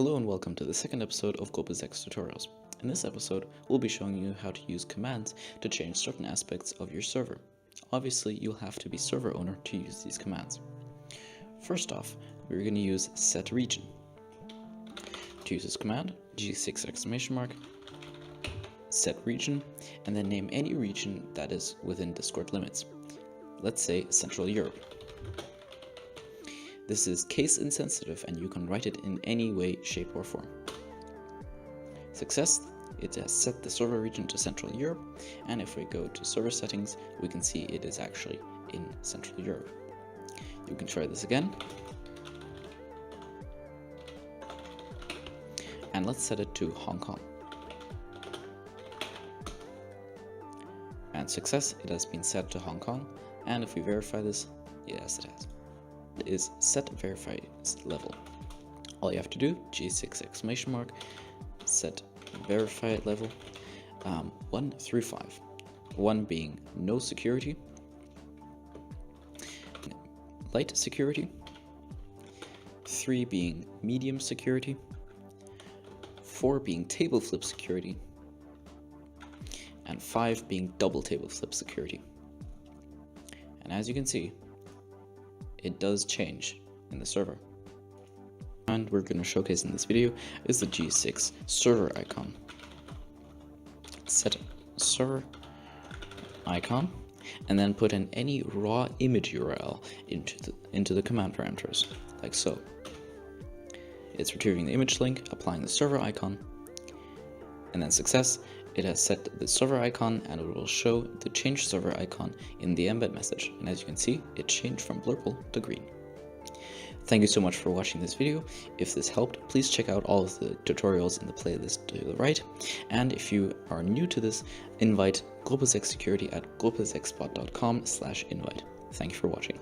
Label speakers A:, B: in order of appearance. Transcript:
A: Hello and welcome to the second episode of Gruppe Sechs tutorials. In this episode, we'll be showing you how to use commands to change certain aspects of your server. Obviously, you'll have to be server owner to use these commands. First off, we're going to use set region. To use this command, G6 ! Set region, and then name any region that is within Discord limits. Let's say Central Europe. This is case insensitive and you can write it in any way, shape or form. Success, it has set the server region to Central Europe, and if we go to server settings, we can see it is actually in Central Europe. You can try this again. And let's set it to Hong Kong. And success, it has been set to Hong Kong, and if we verify this, yes it has. Is set verify level. All you have to do, G6 ! Set verify level 1 through 5. 1 being no security, light security, 3 being medium security, 4 being table flip security, and 5 being double table flip security. And as you can see, it does change in the server. And we're going to showcase in this video is the G6 server icon. Set server icon and then put in any raw image URL into the command parameters, like so. It's retrieving the image link, applying the server icon, and then success, it has set the server icon and it will show the change server icon in the embed message. And as you can see, it changed from blurple to green. Thank you so much for watching this video. If this helped, please check out all of the tutorials in the playlist to the right. And if you are new to this, invite Gruppe Sechs Security at gruppesexbot.com/invite. Thank you for watching.